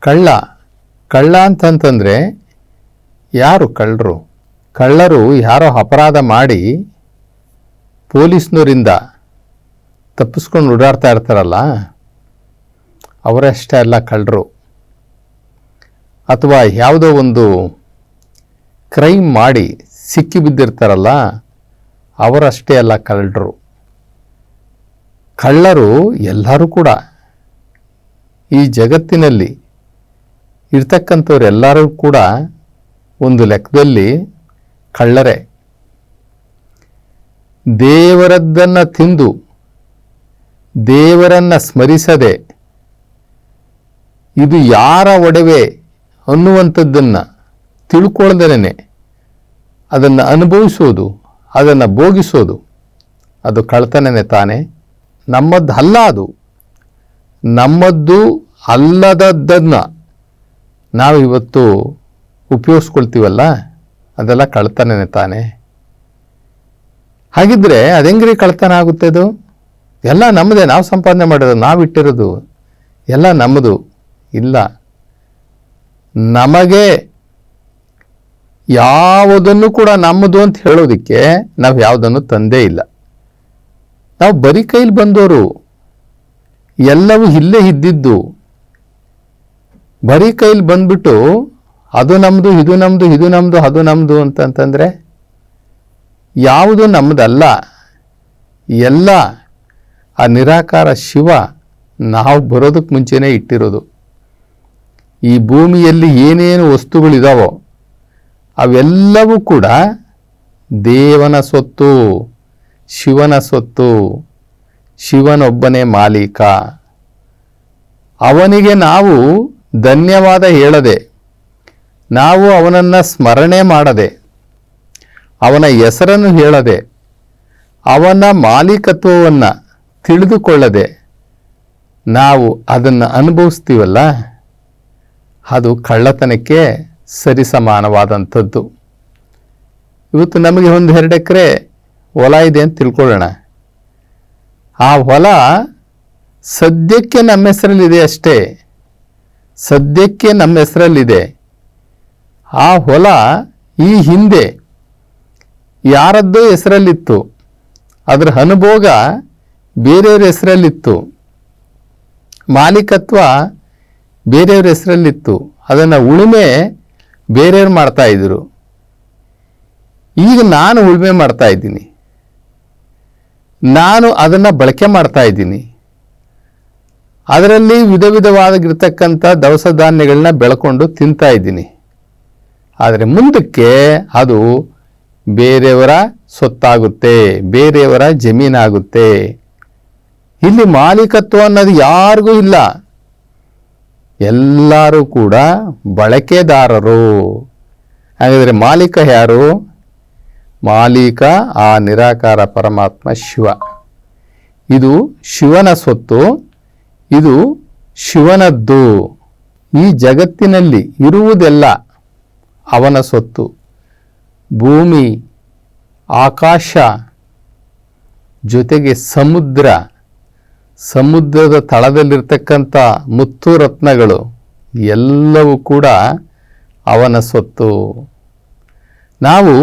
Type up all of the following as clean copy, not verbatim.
ಕಳ್ಳ ಅಂತಂತಂದರೆ ಯಾರು ಕಳ್ಳರು? ಕಳ್ಳರು ಯಾರೋ ಅಪರಾಧ ಮಾಡಿ ಪೊಲೀಸ್ನವರಿಂದ ತಪ್ಪಿಸ್ಕೊಂಡು ಓಡಾಡ್ತಾ ಇರ್ತಾರಲ್ಲ, ಅವರಷ್ಟೇ ಅಲ್ಲ ಕಳ್ಳರು. ಅಥವಾ ಯಾವುದೋ ಒಂದು ಕ್ರೈಮ್ ಮಾಡಿ ಸಿಕ್ಕಿ ಬಿದ್ದಿರ್ತಾರಲ್ಲ, ಅವರಷ್ಟೇ ಅಲ್ಲ ಕಳ್ಳರು. ಕಳ್ಳರು ಎಲ್ಲರೂ ಕೂಡ ಈ ಜಗತ್ತಿನಲ್ಲಿ ಇರ್ತಕ್ಕಂಥವ್ರೆಲ್ಲರೂ ಕೂಡ ಒಂದು ಲೆಕ್ಕದಲ್ಲಿ ಕಳ್ಳರೇ. ದೇವರದ್ದನ್ನು ತಿಂದು ದೇವರನ್ನು ಸ್ಮರಿಸದೆ ಇದು ಯಾರ ಒಡವೆ ಅನ್ನುವಂಥದ್ದನ್ನು ತಿಳ್ಕೊಳ್ದೇನೆ ಅದನ್ನು ಅನುಭವಿಸೋದು, ಅದನ್ನು ಭೋಗಿಸೋದು, ಅದು ಕಳ್ತನನೇ ತಾನೇ. ನಮ್ಮದ್ದಲ್ಲ, ಅದು ನಮ್ಮದ್ದು ಅಲ್ಲದದ್ದನ್ನು ನಾವು ಇವತ್ತು ಉಪಯೋಗಿಸ್ಕೊಳ್ತೀವಲ್ಲ, ಅದೆಲ್ಲ ಕಳ್ತನನೇ ತಾನೇ. ಹಾಗಿದ್ರೆ ಅದೆಂಗ್ರಿ ಕಳ್ತನ ಆಗುತ್ತೆ? ಅದು ಎಲ್ಲ ನಮ್ಮದೇ, ನಾವು ಸಂಪಾದನೆ ಮಾಡೋದು, ನಾವು ಇಟ್ಟಿರೋದು ಎಲ್ಲ ನಮ್ಮದು. ಇಲ್ಲ, ನಮಗೆ ಯಾವುದನ್ನು ಕೂಡ ನಮ್ಮದು ಅಂತ ಹೇಳೋದಕ್ಕೆ ನಾವು ಯಾವುದನ್ನು ತಂದೇ ಇಲ್ಲ. ನಾವು ಬರೀ ಕೈಲಿ ಬಂದವರು, ಎಲ್ಲವೂ ಇಲ್ಲೇ ಇದ್ದಿದ್ದು. ಬರೀ ಕೈಲಿ ಬಂದ್ಬಿಟ್ಟು ಅದು ನಮ್ಮದು, ಇದು ನಮ್ಮದು, ಇದು ನಮ್ಮದು, ಅದು ನಮ್ಮದು ಅಂತಂತಂದರೆ ಯಾವುದು ನಮ್ಮದಲ್ಲ. ಎಲ್ಲ ಆ ನಿರಾಕಾರ ಶಿವ ನಾವು ಬರೋದಕ್ಕೆ ಮುಂಚೆನೇ ಇಟ್ಟಿರೋದು. ಈ ಭೂಮಿಯಲ್ಲಿ ಏನೇನು ವಸ್ತುಗಳಿದಾವೋ ಅವೆಲ್ಲವೂ ಕೂಡ ದೇವನ ಸೊತ್ತು, ಶಿವನ ಸೊತ್ತು. ಶಿವನೊಬ್ಬನೇ ಮಾಲೀಕ. ಅವನಿಗೆ ನಾವು ಧನ್ಯವಾದ ಹೇಳದೆ, ನಾವು ಅವನನ್ನು ಸ್ಮರಣೆ ಮಾಡದೆ, ಅವನ ಹೆಸರನ್ನು ಹೇಳದೆ, ಅವನ ಮಾಲೀಕತ್ವವನ್ನು ತಿಳಿದುಕೊಳ್ಳದೆ ನಾವು ಅದನ್ನು ಅನುಭವಿಸ್ತೀವಲ್ಲ, ಅದು ಕಳ್ಳತನಕ್ಕೆ ಸರಿಸಮಾನವಾದಂಥದ್ದು. ಇವತ್ತು ನಮಗೆ 1-2 ಎಕರೆ ಹೊಲ ಇದೆ ಅಂತ ತಿಳ್ಕೊಳ್ಳೋಣ. ಆ ಹೊಲ ಸದ್ಯಕ್ಕೆ ನಮ್ಮ ಹೆಸರಲ್ಲಿದೆ ಅಷ್ಟೇ, ಸದ್ಯಕ್ಕೆ ನಮ್ಮ ಹೆಸರಲ್ಲಿದೆ. ಆ ಹೊಲ ಈ ಹಿಂದೆ ಯಾರದ್ದೋ ಹೆಸರಲ್ಲಿತ್ತು, ಅದರ ಅನುಭೋಗ ಬೇರೆಯವ್ರ ಹೆಸರಲ್ಲಿತ್ತು, ಮಾಲೀಕತ್ವ ಬೇರೆಯವ್ರ ಹೆಸರಲ್ಲಿತ್ತು, ಅದನ್ನು ಉಳುಮೆ ಬೇರೆಯವ್ರು ಮಾಡ್ತಾಯಿದ್ರು. ಈಗ ನಾನು ಉಳುಮೆ ಮಾಡ್ತಾ ಇದ್ದೀನಿ, ನಾನು ಅದನ್ನು ಬಳಕೆ ಮಾಡ್ತಾ ಇದ್ದೀನಿ. ಅದರಲ್ಲಿ ವಿಧ ವಿಧವಾಗಿರ್ತಕ್ಕಂಥ ದವಸ ಧಾನ್ಯಗಳನ್ನ ಬೆಳ್ಕೊಂಡು ತಿಂತಾ ಇದ್ದೀನಿ. ಆದರೆ ಮುಂದಕ್ಕೆ ಅದು ಬೇರೆಯವರ ಸೊತ್ತಾಗುತ್ತೆ, ಬೇರೆಯವರ ಜಮೀನಾಗುತ್ತೆ. ಇಲ್ಲಿ ಮಾಲೀಕತ್ವ ಅನ್ನೋದು ಯಾರಿಗೂ ಇಲ್ಲ, ಎಲ್ಲರೂ ಕೂಡ ಬಳಕೆದಾರರು. ಹಾಗಾದರೆ ಮಾಲೀಕ ಯಾರು? ಮಾಲೀಕ ಆ ನಿರಾಕಾರ ಪರಮಾತ್ಮ ಶಿವ. ಇದು ಶಿವನ ಸೊತ್ತು, ಇದು ಶಿವನದ್ದು. ಈ ಜಗತ್ತಿನಲ್ಲಿ ಇರುವುದೆಲ್ಲ ಅವನ ಸೊತ್ತು. ಭೂಮಿ, ಆಕಾಶ, ಜೊತೆಗೆ ಸಮುದ್ರ, ಸಮುದ್ರದ ತಳದಲ್ಲಿರ್ತಕ್ಕಂಥ ಮುತ್ತು ರತ್ನಗಳು ಎಲ್ಲವೂ ಕೂಡ ಅವನ ಸೊತ್ತು. ನಾವು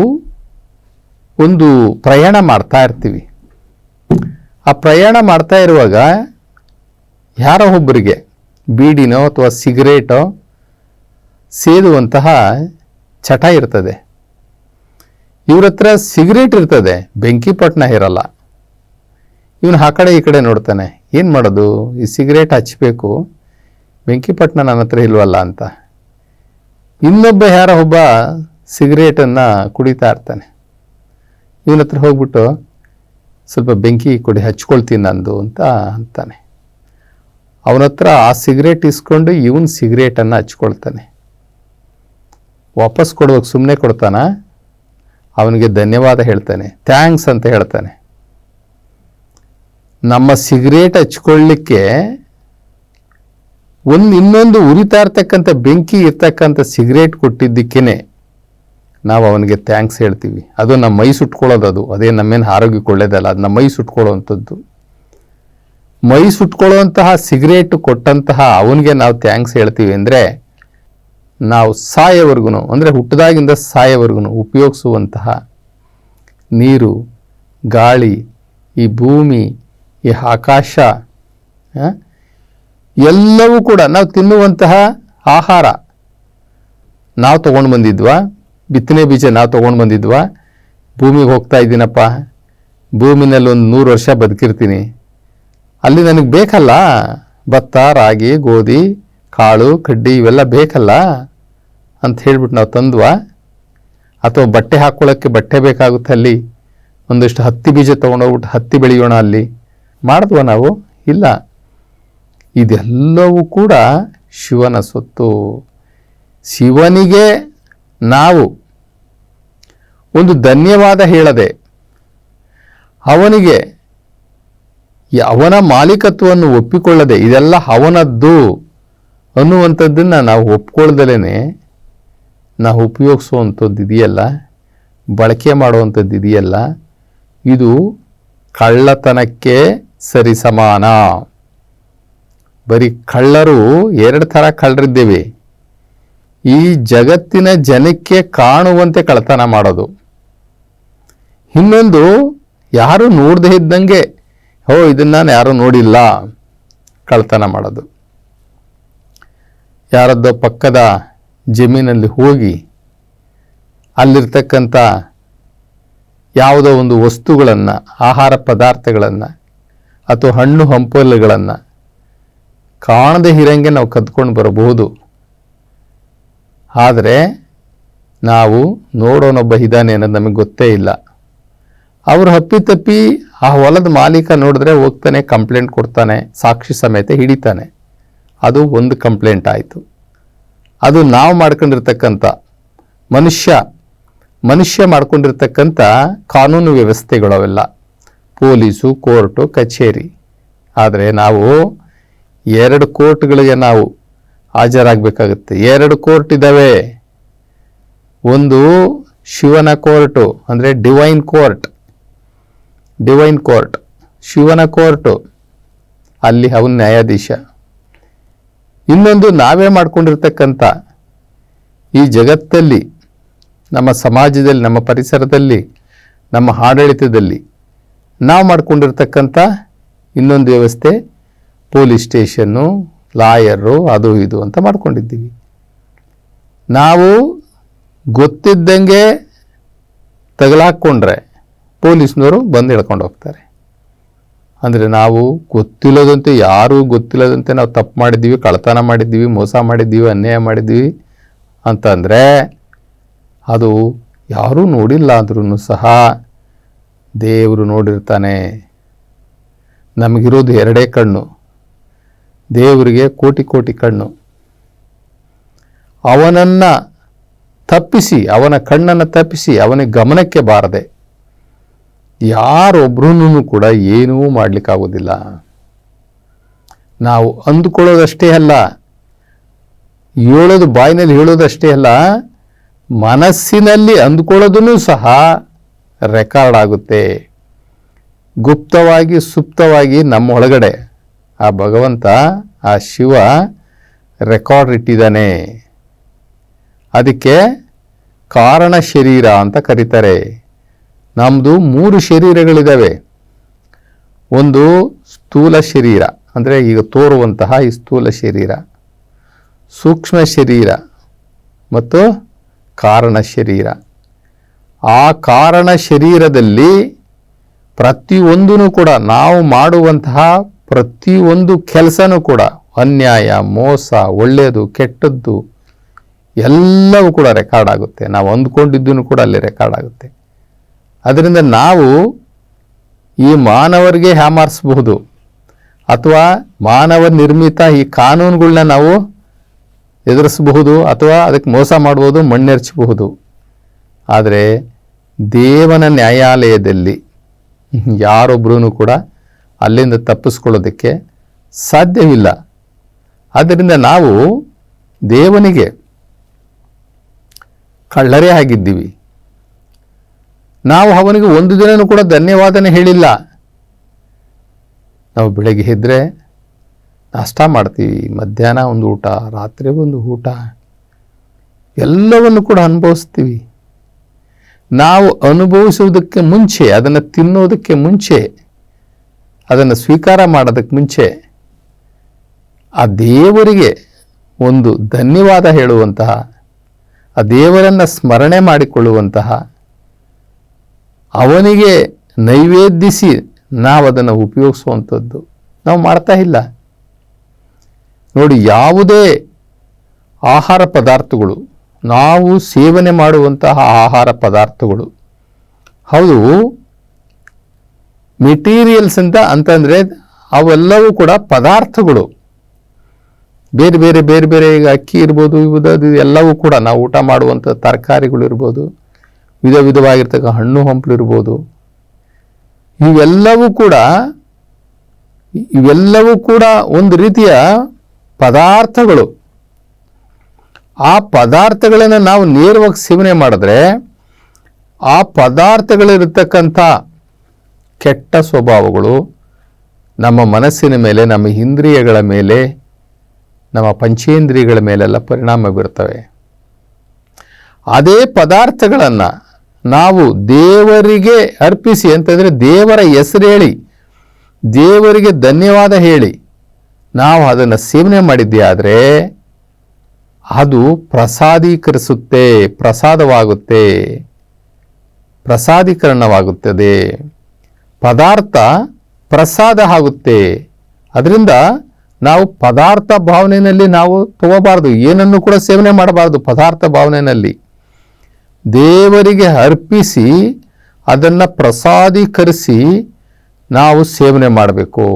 ಒಂದು ಪ್ರಯಾಣ ಮಾಡ್ತಾ ಇರ್ತೀವಿ. ಆ ಪ್ರಯಾಣ ಮಾಡ್ತಾ ಇರುವಾಗ ಯಾರೋ ಒಬ್ಬರಿಗೆ ಬೀಡಿನೋ ಅಥವಾ ಸಿಗರೇಟೋ ಸೇದುವಂತಹ ಚಟ ಇರ್ತದೆ. ಇವ್ರ ಹತ್ರ ಸಿಗರೇಟ್ ಇರ್ತದೆ, ಬೆಂಕಿ ಪಟ್ಟಣ ಇರಲ್ಲ. ಇವನು ಆ ಕಡೆ ಈ ಕಡೆ ನೋಡ್ತಾನೆ, ಏನು ಮಾಡೋದು, ಈ ಸಿಗರೇಟ್ ಹಚ್ಚಬೇಕು, ಬೆಂಕಿ ಪಟ್ಟಣ ನನ್ನ ಹತ್ರ ಇಲ್ವಲ್ಲ ಅಂತ. ಇನ್ನೊಬ್ಬ ಯಾರೋ ಒಬ್ಬ ಸಿಗರೇಟನ್ನು ಕುಡಿತಾ ಇರ್ತಾನೆ. ಇವನ ಹತ್ರ ಹೋಗ್ಬಿಟ್ಟು ಸ್ವಲ್ಪ ಬೆಂಕಿ ಕೊಡಿ, ಹಚ್ಕೊಳ್ತೀನಿ ನಂದು ಅಂತ ಅಂತಾನೆ. ಅವನ ಹತ್ರ ಆ ಸಿಗರೇಟ್ ಇಸ್ಕೊಂಡು ಇವನು ಸಿಗರೇಟನ್ನು ಹಚ್ಕೊಳ್ತಾನೆ. ವಾಪಸ್ ಕೊಡುವಾಗ ಸುಮ್ಮನೆ ಕೊಡ್ತಾನ, ಅವನಿಗೆ ಧನ್ಯವಾದ ಹೇಳ್ತಾನೆ, ಥ್ಯಾಂಕ್ಸ್ ಅಂತ ಹೇಳ್ತಾನೆ. ನಮ್ಮ ಸಿಗರೇಟ್ ಹಚ್ಕೊಳ್ಳಿಕ್ಕೆ ಇನ್ನೊಂದು ಉರಿತಾ ಇರ್ತಕ್ಕಂಥ ಬೆಂಕಿ ಇರ್ತಕ್ಕಂಥ ಸಿಗರೇಟ್ ಕೊಟ್ಟಿದ್ದಕ್ಕೇ ನಾವು ಅವನಿಗೆ ಥ್ಯಾಂಕ್ಸ್ ಹೇಳ್ತೀವಿ. ಅದು ನಮ್ಮ ಮೈ ಸುಟ್ಕೊಳ್ಳೋದು, ಅದೇ ನಮ್ಮೇನು ಆರೋಗ್ಯಕ್ಕೆ ಒಳ್ಳೇದಲ್ಲ, ಅದು ನಮ್ಮ ಮೈ ಸುಟ್ಕೊಳ್ಳೋವಂಥದ್ದು. ಮೈ ಸುಟ್ಕೊಳ್ಳುವಂತಹ ಸಿಗರೇಟ್ ಕೊಟ್ಟಂತಹ ಅವನಿಗೆ ನಾವು ಥ್ಯಾಂಕ್ಸ್ ಹೇಳ್ತೀವಿ ಅಂದರೆ, ನಾವು ಸಾಯವರೆಗೂ ಅಂದರೆ ಹುಟ್ಟಿದಾಗಿಂದ ಸಾಯವರೆಗೂ ಉಪಯೋಗಿಸುವಂತಹ ನೀರು, ಗಾಳಿ, ಈ ಭೂಮಿ, ಈ ಆಕಾಶ, ಎಲ್ಲವೂ ಕೂಡ ನಾವು ತಿನ್ನುವಂತಹ ಆಹಾರ ನಾವು ತೊಗೊಂಡು ಬಂದಿದ್ವಾ? ಬಿತ್ತನೆ ಬೀಜ ನಾವು ತೊಗೊಂಡು ಬಂದಿದ್ವಾ? ಭೂಮಿಗೆ ಹೋಗ್ತಾ ಇದ್ದೀನಪ್ಪ, ಭೂಮಿನಲ್ಲಿ ಒಂದು 100 ವರ್ಷ ಬದುಕಿರ್ತೀನಿ, ಅಲ್ಲಿ ನನಗೆ ಬೇಕಲ್ಲ ಭತ್ತ, ರಾಗಿ, ಗೋಧಿ, ಕಾಳು, ಕಡ್ಡಿ ಇವೆಲ್ಲ ಬೇಕಲ್ಲ ಅಂತ ಹೇಳ್ಬಿಟ್ಟು ನಾವು ತಂದ್ವಾ? ಅಥವಾ ಬಟ್ಟೆ ಹಾಕ್ಕೊಳ್ಳೋಕ್ಕೆ ಬಟ್ಟೆ ಬೇಕಾಗುತ್ತೆ, ಅಲ್ಲಿ ಒಂದಿಷ್ಟು ಹತ್ತಿ ಬೀಜ ತೊಗೊಂಡೋಗ್ಬಿಟ್ಟು ಹತ್ತಿ ಬೆಳೆಯೋಣ ಅಲ್ಲಿ ಮಾಡಿದ್ವಾ ನಾವು? ಇಲ್ಲ. ಇದೆಲ್ಲವೂ ಕೂಡ ಶಿವನ ಸೊತ್ತು. ಶಿವನಿಗೆ ನಾವು ಒಂದು ಧನ್ಯವಾದ ಹೇಳದೆ, ಅವನಿಗೆ ಅವನ ಮಾಲೀಕತ್ವವನ್ನು ಒಪ್ಪಿಕೊಳ್ಳದೆ, ಇದೆಲ್ಲ ಅವನದ್ದು ಅನ್ನುವಂಥದ್ದನ್ನು ನಾವು ಒಪ್ಕೊಳ್ದಲೇ ನಾವು ಉಪಯೋಗಿಸುವಂಥದ್ದು ಇದೆಯಲ್ಲ, ಬಳಕೆ ಮಾಡುವಂಥದ್ದು ಇದೆಯಲ್ಲ, ಇದು ಕಳ್ಳತನಕ್ಕೆ ಸರಿಸಮಾನ. ಬರೀ ಕಳ್ಳರು 2 ಥರ ಕಳ್ಳರಿದ್ದೇವೆ. ಈ ಜಗತ್ತಿನ ಜನಕ್ಕೆ ಕಾಣುವಂತೆ ಕಳ್ಳತನ ಮಾಡೋದು, ಇನ್ನೊಂದು ಯಾರು ನೋಡದೇ ಇದ್ದಂಗೆ, ಇದನ್ನು ನಾನು ಯಾರೂ ನೋಡಿಲ್ಲ ಕಳ್ಳತನ ಮಾಡೋದು. ಯಾರದ್ದೋ ಪಕ್ಕದ ಜಮೀನಲ್ಲಿ ಹೋಗಿ ಅಲ್ಲಿರ್ತಕ್ಕಂಥ ಯಾವುದೋ ಒಂದು ವಸ್ತುಗಳನ್ನು, ಆಹಾರ ಪದಾರ್ಥಗಳನ್ನು ಅಥವಾ ಹಣ್ಣು ಹಂಪಲುಗಳನ್ನು ಕಾಣದೇ ಇರಂಗೆ ನಾವು ಕದ್ಕೊಂಡು ಬರಬಹುದು. ಆದರೆ ನಾವು ನೋಡೋನೊಬ್ಬ ಇದ್ದಾನೆ ಅನ್ನೋದು ನಮಗೆ ಗೊತ್ತೇ ಇಲ್ಲ. ಅವರು ಹಪ್ಪಿತಪ್ಪಿ ಆ ಹೊಲದ ಮಾಲೀಕ ನೋಡಿದ್ರೆ ಹೋಗ್ತಾನೆ, ಕಂಪ್ಲೇಂಟ್ ಕೊಡ್ತಾನೆ, ಸಾಕ್ಷಿ ಸಮೇತ ಹಿಡಿತಾನೆ. ಅದು ಒಂದು ಕಂಪ್ಲೇಂಟ್ ಆಯಿತು. ಅದು ನಾವು ಮಾಡ್ಕೊಂಡಿರ್ತಕ್ಕಂಥ ಮನುಷ್ಯ ಮಾಡ್ಕೊಂಡಿರ್ತಕ್ಕಂಥ ಕಾನೂನು ವ್ಯವಸ್ಥೆಗಳು ಅವೆಲ್ಲ, ಪೊಲೀಸು, ಕೋರ್ಟು, ಕಚೇರಿ. ಆದರೆ ನಾವು 2 ಕೋರ್ಟ್ಗಳಿಗೆ ನಾವು ಹಾಜರಾಗಬೇಕಾಗುತ್ತೆ. 2 ಕೋರ್ಟ್ ಇದ್ದಾವೆ. ಒಂದು ಶಿವನ ಕೋರ್ಟು ಅಂದರೆ ಡಿವೈನ್ ಕೋರ್ಟ್, ಶಿವನ ಕೋರ್ಟು, ಅಲ್ಲಿ ಅವನ ನ್ಯಾಯಾಧೀಶ. ಇನ್ನೊಂದು ನಾವೇ ಮಾಡ್ಕೊಂಡಿರ್ತಕ್ಕಂಥ ಈ ಜಗತ್ತಲ್ಲಿ, ನಮ್ಮ ಸಮಾಜದಲ್ಲಿ, ನಮ್ಮ ಪರಿಸರದಲ್ಲಿ, ನಮ್ಮ ಆಡಳಿತದಲ್ಲಿ ನಾವು ಮಾಡ್ಕೊಂಡಿರ್ತಕ್ಕಂಥ ಇನ್ನೊಂದು ವ್ಯವಸ್ಥೆ, ಪೊಲೀಸ್ ಸ್ಟೇಷನ್ನು, ಲಾಯರು, ಅದು ಇದು ಅಂತ ಮಾಡ್ಕೊಂಡಿದ್ದೀವಿ. ನಾವು ಗೊತ್ತಿದ್ದಂಗೆ ತಗಲಾಕ್ಕೊಂಡ್ರೆ ಪೊಲೀಸ್ನವರು ಬಂದು ಎಳ್ಕೊಂಡು ಹೋಗ್ತಾರೆ. ಅಂದರೆ ನಾವು ಗೊತ್ತಿಲ್ಲದಂತೆ, ಯಾರೂ ಗೊತ್ತಿಲ್ಲದಂತೆ ನಾವು ತಪ್ಪು ಮಾಡಿದ್ದೀವಿ, ಕಳ್ಳತನ ಮಾಡಿದ್ದೀವಿ, ಮೋಸ ಮಾಡಿದ್ದೀವಿ, ಅನ್ಯಾಯ ಮಾಡಿದ್ದೀವಿ ಅಂತಂದರೆ ಅದು ಯಾರೂ ನೋಡಿಲ್ಲ ಅಂದ್ರೂ ಸಹ ದೇವರು ನೋಡಿರ್ತಾನೆ. ನಮಗಿರೋದು 2 ಕಣ್ಣು, ದೇವರಿಗೆ ಕೋಟಿ ಕೋಟಿ ಕಣ್ಣು. ಅವನ ಕಣ್ಣನ್ನು ತಪ್ಪಿಸಿ ಅವನಿಗೆ ಗಮನಕ್ಕೆ ಬಾರದೆ ಯಾರೊಬ್ಬರೂ ಕೂಡ ಏನೂ ಮಾಡಲಿಕ್ಕಾಗೋದಿಲ್ಲ. ನಾವು ಅಂದುಕೊಳ್ಳೋದಷ್ಟೇ ಅಲ್ಲ, ಬಾಯಿನಲ್ಲಿ ಹೇಳೋದಷ್ಟೇ ಅಲ್ಲ, ಮನಸ್ಸಿನಲ್ಲಿ ಅಂದುಕೊಳ್ಳೋದನ್ನು ಸಹ ರೆಕಾರ್ಡ್ ಆಗುತ್ತೆ. ಗುಪ್ತವಾಗಿ, ಸುಪ್ತವಾಗಿ ನಮ್ಮ ಒಳಗಡೆ ಆ ಭಗವಂತ, ಆ ಶಿವ ರೆಕಾರ್ಡ್ ಇಟ್ಟಿದ್ದಾನೆ. ಅದಕ್ಕೆ ಕಾರಣ ಶರೀರ ಅಂತ ಕರೀತಾರೆ. ನಮ್ಮದು 3 ಶರೀರಗಳಿದ್ದಾವೆ. ಒಂದು ಸ್ಥೂಲ ಶರೀರ, ಅಂದರೆ ಈಗ ತೋರುವಂತಹ ಈ ಸ್ಥೂಲ ಶರೀರ, ಸೂಕ್ಷ್ಮ ಶರೀರ ಮತ್ತು ಕಾರಣ ಶರೀರ. ಆ ಕಾರಣ ಶರೀರದಲ್ಲಿ ಪ್ರತಿಯೊಂದೂ ಕೂಡ ನಾವು ಮಾಡುವಂತಹ ಪ್ರತಿಯೊಂದು ಕೆಲಸನೂ ಕೂಡ ಅನ್ಯಾಯ, ಮೋಸ, ಒಳ್ಳೆಯದು, ಕೆಟ್ಟದ್ದು ಎಲ್ಲವೂ ಕೂಡ ರೆಕಾರ್ಡ್ ಆಗುತ್ತೆ. ನಾವು ಅಂದ್ಕೊಂಡಿದ್ದೂ ಕೂಡ ಅಲ್ಲಿ ರೆಕಾರ್ಡ್ ಆಗುತ್ತೆ. ಅದರಿಂದ ನಾವು ಈ ಮಾನವರಿಗೆ ಹ್ಯಾಮಾರಿಸಬಹುದು, ಅಥವಾ ಮಾನವ ನಿರ್ಮಿತ ಈ ಕಾನೂನುಗಳನ್ನ ನಾವು ಎದುರಿಸಬಹುದು, ಅಥವಾ ಅದಕ್ಕೆ ಮೋಸ ಮಾಡ್ಬೋದು, ಮಣ್ಣೆರ್ಚಬಹುದು. ಆದರೆ ದೇವನ ನ್ಯಾಯಾಲಯದಲ್ಲಿ ಯಾರೊಬ್ಬರೂ ಕೂಡ ಅಲ್ಲಿಂದ ತಪ್ಪಿಸ್ಕೊಳ್ಳೋದಕ್ಕೆ ಸಾಧ್ಯವಿಲ್ಲ. ಆದ್ದರಿಂದ ನಾವು ದೇವನಿಗೆ ಕಳ್ಳರೇ ಆಗಿದ್ದೀವಿ. ನಾವು ಅವನಿಗೆ ಒಂದು ದಿನನೂ ಕೂಡ ಧನ್ಯವಾದನೆ ಹೇಳಿಲ್ಲ. ನಾವು ಬೆಳಗ್ಗೆ ಎದ್ದರೆ ನಾಷ್ಟ ಮಾಡ್ತೀವಿ, ಮಧ್ಯಾಹ್ನ ಒಂದು ಊಟ, ರಾತ್ರಿ ಒಂದು ಊಟ, ಎಲ್ಲವನ್ನು ಕೂಡ ಅನುಭವಿಸ್ತೀವಿ. ನಾವು ಅನುಭವಿಸುವುದಕ್ಕೆ ಮುಂಚೆ, ಅದನ್ನು ತಿನ್ನೋದಕ್ಕೆ ಮುಂಚೆ, ಅದನ್ನು ಸ್ವೀಕಾರ ಮಾಡೋದಕ್ಕೆ ಮುಂಚೆ ಆ ದೇವರಿಗೆ ಒಂದು ಧನ್ಯವಾದ ಹೇಳುವಂತಹ, ಆ ದೇವರನ್ನು ಸ್ಮರಣೆ ಮಾಡಿಕೊಳ್ಳುವಂತಹ, ಅವನಿಗೆ ನೈವೇದ್ಯಿಸಿ ನಾವು ಅದನ್ನು ಉಪಯೋಗಿಸುವಂಥದ್ದು ನಾವು ಮಾಡ್ತಾ ಇಲ್ಲ. ನೋಡಿ, ಯಾವುದೇ ಆಹಾರ ಪದಾರ್ಥಗಳು, ನಾವು ಸೇವನೆ ಮಾಡುವಂತಹ ಆಹಾರ ಪದಾರ್ಥಗಳು, ಹೌದು ಮೆಟೀರಿಯಲ್ಸ್ ಅಂತಂದರೆ ಅವೆಲ್ಲವೂ ಕೂಡ ಪದಾರ್ಥಗಳು. ಬೇರೆ ಬೇರೆ ಬೇರೆ ಬೇರೆ ಈಗ ಅಕ್ಕಿ ಇರ್ಬೋದು, ಅದು ಎಲ್ಲವೂ ಕೂಡ ನಾವು ಊಟ ಮಾಡುವಂಥ ತರಕಾರಿಗಳು ಇರ್ಬೋದು, ವಿಧ ವಿಧವಾಗಿರ್ತಕ್ಕ ಹಣ್ಣು ಹಂಪಲು ಇರ್ಬೋದು, ಇವೆಲ್ಲವೂ ಕೂಡ ಒಂದು ರೀತಿಯ ಪದಾರ್ಥಗಳು. ಆ ಪದಾರ್ಥಗಳನ್ನು ನಾವು ನೇರವಾಗಿ ಸೇವನೆ ಮಾಡಿದ್ರೆ ಆ ಪದಾರ್ಥಗಳಿರತಕ್ಕಂಥ ಕೆಟ್ಟ ಸ್ವಭಾವಗಳು ನಮ್ಮ ಮನಸ್ಸಿನ ಮೇಲೆ, ನಮ್ಮ ಇಂದ್ರಿಯಗಳ ಮೇಲೆ, ನಮ್ಮ ಪಂಚೇಂದ್ರಿಯಗಳ ಮೇಲೆಲ್ಲ ಪರಿಣಾಮ ಬೀರ್ತವೆ. ಅದೇ ಪದಾರ್ಥಗಳನ್ನು ನಾವು ದೇವರಿಗೆ ಅರ್ಪಿಸಿ, ಅಂತಂದರೆ ದೇವರ ಹೆಸರು ಹೇಳಿ, ದೇವರಿಗೆ ಧನ್ಯವಾದ ಹೇಳಿ ನಾವು ಅದನ್ನು ಸೇವನೆ ಮಾಡಿದ್ದೇ ಆದರೆ ಅದು ಪ್ರಸಾದೀಕರಿಸುತ್ತೆ, ಪ್ರಸಾದವಾಗುತ್ತೆ, ಪ್ರಸಾದೀಕರಣವಾಗುತ್ತದೆ, ಪದಾರ್ಥ ಪ್ರಸಾದ ಆಗುತ್ತೆ. ಅದರಿಂದ ನಾವು ಪದಾರ್ಥ ಭಾವನೆಯಲ್ಲಿ ನಾವು ತಗೋಬಾರ್ದು, ಏನನ್ನು ಕೂಡ ಸೇವನೆ ಮಾಡಬಾರ್ದು. ಪದಾರ್ಥ ಭಾವನೆಯಲ್ಲಿ ದೇವರಿಗೆ ಅರ್ಪಿಸಿ ಅದನ್ನು ಪ್ರಸಾದೀಕರಿಸಿ ನಾವು ಸೇವನೆ ಮಾಡಬೇಕು.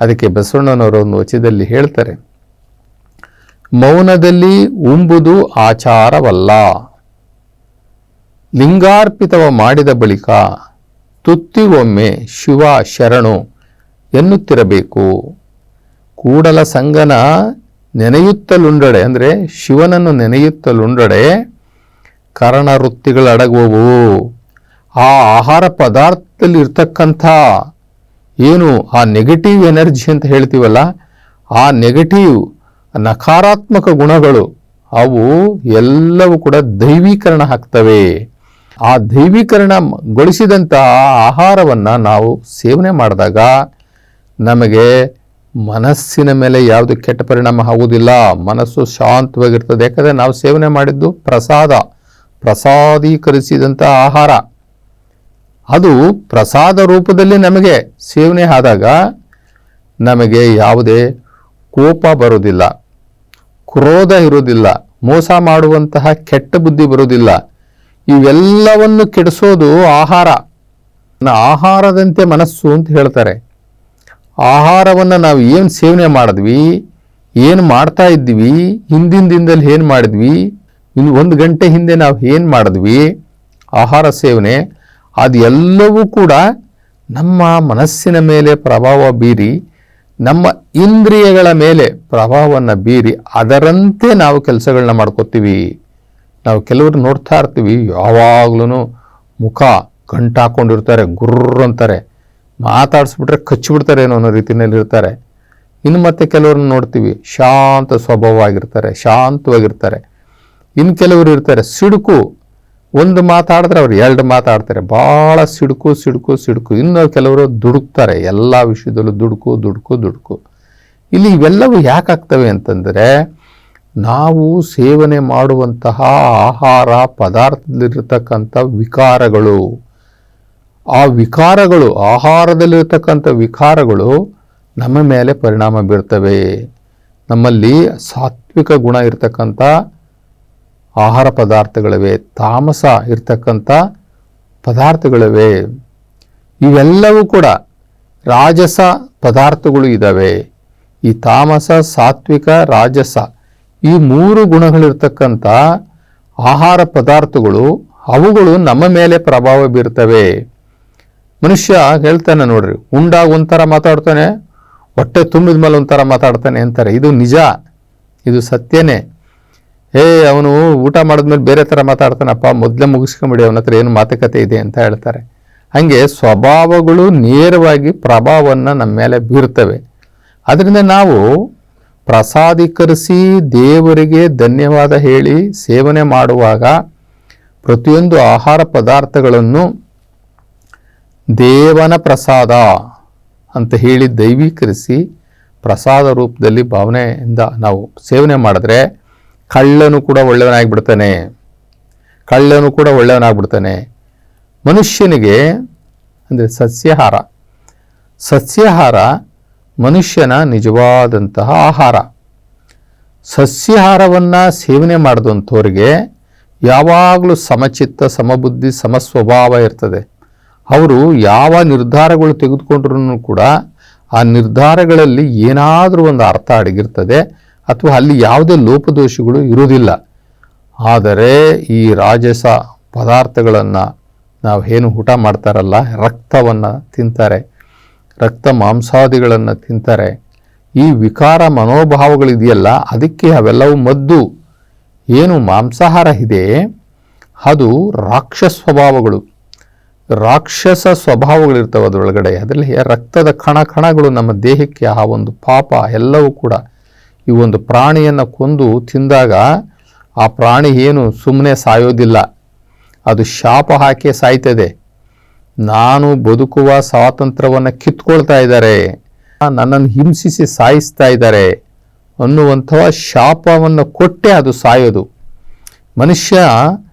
ಅದಕ್ಕೆ ಬಸವಣ್ಣನವರು ಒಂದು ವಚನದಲ್ಲಿ ಹೇಳ್ತಾರೆ, ಮೌನದಲ್ಲಿ ಉಂಬುದು ಆಚಾರವಲ್ಲ, ಲಿಂಗಾರ್ಪಿತವ ಮಾಡಿದ ಬಳಿಕ ತುತ್ತಿಗೊಮ್ಮೆ ಶಿವ ಶರಣು ಎನ್ನುತ್ತಿರಬೇಕು. ಕೂಡಲ ಸಂಗನ ನೆನೆಯುತ್ತಲುಂಡಡೆ, ಅಂದರೆ ಶಿವನನ್ನು ನೆನೆಯುತ್ತಲುಂಡಡೆ ಕರಣ ವೃತ್ತಿಗಳಡಗುವವು. ಆ ಆಹಾರ ಪದಾರ್ಥದಲ್ಲಿ ಇರ್ತಕ್ಕಂಥ ಏನು ಆ ನೆಗೆಟಿವ್ ಎನರ್ಜಿ ಅಂತ ಹೇಳ್ತೀವಲ್ಲ, ಆ ನೆಗೆಟಿವ್ ನಕಾರಾತ್ಮಕ ಗುಣಗಳು ಅವು ಎಲ್ಲವೂ ಕೂಡ ದೈವೀಕರಣ ಆಗ್ತವೆ. ಆ ದೈವೀಕರಣಗೊಳಿಸಿದಂತಹ ಆಹಾರವನ್ನು ನಾವು ಸೇವನೆ ಮಾಡಿದಾಗ ನಮಗೆ ಮನಸ್ಸಿನ ಮೇಲೆ ಯಾವುದು ಕೆಟ್ಟ ಪರಿಣಾಮ ಆಗುವುದಿಲ್ಲ, ಮನಸ್ಸು ಶಾಂತವಾಗಿರ್ತದೆ. ಯಾಕಂದರೆ ನಾವು ಸೇವನೆ ಮಾಡಿದ್ದು ಪ್ರಸಾದೀಕರಿಸಿದಂಥ ಆಹಾರ. ಅದು ಪ್ರಸಾದ ರೂಪದಲ್ಲಿ ನಮಗೆ ಸೇವನೆ ಆದಾಗ ನಮಗೆ ಯಾವುದೇ ಕೋಪ ಬರುವುದಿಲ್ಲ, ಕ್ರೋಧ ಇರುವುದಿಲ್ಲ, ಮೋಸ ಮಾಡುವಂತಹ ಕೆಟ್ಟ ಬುದ್ಧಿ ಬರುವುದಿಲ್ಲ. ಇವೆಲ್ಲವನ್ನು ಕೆಡಿಸೋದು ಆಹಾರ. ಆಹಾರದಂತೆ ಮನಸ್ಸು ಅಂತ ಹೇಳ್ತಾರೆ. ಆಹಾರವನ್ನು ನಾವು ಏನು ಸೇವನೆ ಮಾಡಿದ್ವಿ, ಏನು ಮಾಡ್ತಾ ಇದ್ವಿ, ಹಿಂದಿನ ದಿನದಲ್ಲಿ ಏನು ಮಾಡಿದ್ವಿ, ಇನ್ನು 1 ಗಂಟೆ ಹಿಂದೆ ನಾವು ಏನು ಮಾಡಿದ್ವಿ ಆಹಾರ ಸೇವನೆ, ಅದು ಎಲ್ಲವೂ ಕೂಡ ನಮ್ಮ ಮನಸ್ಸಿನ ಮೇಲೆ ಪ್ರಭಾವ ಬೀರಿ, ನಮ್ಮ ಇಂದ್ರಿಯಗಳ ಮೇಲೆ ಪ್ರಭಾವವನ್ನು ಬೀರಿ ಅದರಂತೆ ನಾವು ಕೆಲಸಗಳನ್ನ ಮಾಡ್ಕೋತೀವಿ. ನಾವು ಕೆಲವರು ನೋಡ್ತಾ ಇರ್ತೀವಿ, ಯಾವಾಗ್ಲೂ ಮುಖ ಗಂಟು ಹಾಕ್ಕೊಂಡಿರ್ತಾರೆ, ಗುರ್ರ ಅಂತಾರೆ, ಮಾತಾಡಿಸ್ಬಿಟ್ರೆ ಕಚ್ಚಿಬಿಡ್ತಾರೆ ಅನ್ನೋ ರೀತಿಯಲ್ಲಿ ಇರ್ತಾರೆ. ಇನ್ನು ಮತ್ತೆ ಕೆಲವ್ರನ್ನ ನೋಡ್ತೀವಿ, ಶಾಂತ ಸ್ವಭಾವವಾಗಿರ್ತಾರೆ, ಶಾಂತವಾಗಿರ್ತಾರೆ. ಇನ್ನು ಕೆಲವರು ಇರ್ತಾರೆ ಸಿಡುಕು, ಒಂದು ಮಾತಾಡಿದ್ರೆ ಅವ್ರು 2 ಮಾತಾಡ್ತಾರೆ, ಭಾಳ ಸಿಡುಕು. ಇನ್ನು ಕೆಲವರು ದುಡುಕ್ತಾರೆ, ಎಲ್ಲ ವಿಷಯದಲ್ಲೂ ದುಡುಕು. ಇಲ್ಲಿ ಇವೆಲ್ಲವೂ ಯಾಕಾಗ್ತವೆ ಅಂತಂದರೆ, ನಾವು ಸೇವನೆ ಮಾಡುವಂತಹ ಆಹಾರ ಪದಾರ್ಥದಲ್ಲಿರ್ತಕ್ಕಂಥ ವಿಕಾರಗಳು, ಆ ವಿಕಾರಗಳು, ಆಹಾರದಲ್ಲಿರ್ತಕ್ಕಂಥ ವಿಕಾರಗಳು ನಮ್ಮ ಮೇಲೆ ಪರಿಣಾಮ ಬೀರ್ತವೆ. ನಮ್ಮಲ್ಲಿ ಸಾತ್ವಿಕ ಗುಣ ಇರ್ತಕ್ಕಂಥ ಆಹಾರ ಪದಾರ್ಥಗಳಿವೆ, ತಾಮಸ ಇರ್ತಕ್ಕಂಥ ಪದಾರ್ಥಗಳಿವೆ. ಇವೆಲ್ಲವೂ ಕೂಡ ರಾಜಸ ಪದಾರ್ಥಗಳು ಇದ್ದಾವೆ. ಈ ತಾಮಸ, ಸಾತ್ವಿಕ, ರಾಜಸ ಈ 3 ಗುಣಗಳಿರ್ತಕ್ಕಂಥ ಆಹಾರ ಪದಾರ್ಥಗಳು ಅವುಗಳು ನಮ್ಮ ಮೇಲೆ ಪ್ರಭಾವ ಬೀರ್ತವೆ. ಮನುಷ್ಯ ಹೇಳ್ತಾನೆ ನೋಡ್ರಿ, ಉಂಡಾಗ ಒಂಥರ ಮಾತಾಡ್ತಾನೆ, ಹೊಟ್ಟೆ ತುಂಬಿದ ಮೇಲೆ ಒಂಥರ ಮಾತಾಡ್ತಾನೆ ಅಂತಾರೆ. ಇದು ನಿಜ, ಇದು ಸತ್ಯನೇ. ಅವನು ಊಟ ಮಾಡಿದ್ಮೇಲೆ ಬೇರೆ ಥರ ಮಾತಾಡ್ತಾನಪ್ಪ, ಮೊದಲೇ ಮುಗಿಸ್ಕೊಂಬಿಡಿ, ಅವನ ಹತ್ರ ಏನು ಮಾತುಕತೆ ಇದೆ ಅಂತ ಹೇಳ್ತಾರೆ. ಹಾಗೆ ಸ್ವಭಾವಗಳು ನೇರವಾಗಿ ಪ್ರಭಾವವನ್ನು ನಮ್ಮ ಮೇಲೆ ಬೀರ್ತವೆ. ಅದರಿಂದ ನಾವು ಪ್ರಸಾದೀಕರಿಸಿ ದೇವರಿಗೆ ಧನ್ಯವಾದ ಹೇಳಿ ಸೇವನೆ ಮಾಡುವಾಗ ಪ್ರತಿಯೊಂದು ಆಹಾರ ಪದಾರ್ಥಗಳನ್ನು ದೇವನ ಪ್ರಸಾದ ಅಂತ ಹೇಳಿ ದೈವೀಕರಿಸಿ ಪ್ರಸಾದ ರೂಪದಲ್ಲಿ ಭಾವನೆಯಿಂದ ನಾವು ಸೇವನೆ ಮಾಡಿದ್ರೆ ಕಳ್ಳನು ಕೂಡ ಒಳ್ಳೆಯವನಾಗ್ಬಿಡ್ತಾನೆ. ಮನುಷ್ಯನಿಗೆ ಅಂದರೆ ಸಸ್ಯಾಹಾರ ಮನುಷ್ಯನ ನಿಜವಾದಂತಹ ಆಹಾರ. ಸಸ್ಯಾಹಾರವನ್ನು ಸೇವನೆ ಮಾಡಿದಂಥವ್ರಿಗೆ ಯಾವಾಗಲೂ ಸಮಚಿತ್ತ, ಸಮಬುದ್ಧಿ, ಸಮಸ್ವಭಾವ ಇರ್ತದೆ. ಅವರು ಯಾವ ನಿರ್ಧಾರಗಳು ತೆಗೆದುಕೊಂಡ್ರೂ ಕೂಡ ಆ ನಿರ್ಧಾರಗಳಲ್ಲಿ ಏನಾದರೂ ಒಂದು ಅರ್ಥ ಅಡಗಿರ್ತದೆ, ಅಥವಾ ಅಲ್ಲಿ ಯಾವುದೇ ಲೋಪದೋಷಗಳು ಇರುವುದಿಲ್ಲ. ಆದರೆ ಈ ರಾಜಸ ಪದಾರ್ಥಗಳನ್ನು ನಾವು ಏನು ಊಟ ಮಾಡ್ತಾರಲ್ಲ, ರಕ್ತವನ್ನು ತಿಂತಾರೆ, ರಕ್ತ ಮಾಂಸಾದಿಗಳನ್ನು ತಿಂತಾರೆ, ಈ ವಿಕಾರ ಮನೋಭಾವಗಳಿದೆಯಲ್ಲ, ಅದಕ್ಕೆ ಅವೆಲ್ಲವೂ ಮದ್ದು. ಏನು ಮಾಂಸಾಹಾರ ಇದೆ ಅದು ರಾಕ್ಷಸ ಸ್ವಭಾವಗಳಿರ್ತವೆ ಅದರೊಳಗಡೆ. ಅದರಲ್ಲಿ ರಕ್ತದ ಕಣಗಳು ನಮ್ಮ ದೇಹಕ್ಕೆ ಆ ಒಂದು ಪಾಪ ಎಲ್ಲವೂ ಕೂಡ ಈ ಒಂದು ಪ್ರಾಣಿಯನ್ನು ಕೊಂದು ತಿಂದಾಗ ಆ ಪ್ರಾಣಿ ಏನು ಸುಮ್ಮನೆ ಸಾಯೋದಿಲ್ಲ, ಅದು ಶಾಪ ಹಾಕಿ ಸಾಯ್ತದೆ. ನಾನು ಬದುಕುವ ಸ್ವಾತಂತ್ರ್ಯವನ್ನು ಕಿತ್ಕೊಳ್ತಾ ಇದ್ದಾರೆ, ನನ್ನನ್ನು ಹಿಂಸಿಸಿ ಸಾಯಿಸ್ತಾ ಇದ್ದಾರೆ ಅನ್ನುವಂತಹ ಶಾಪವನ್ನು ಕೊಟ್ಟೆ ಅದು ಸಾಯೋದು. ಮನುಷ್ಯ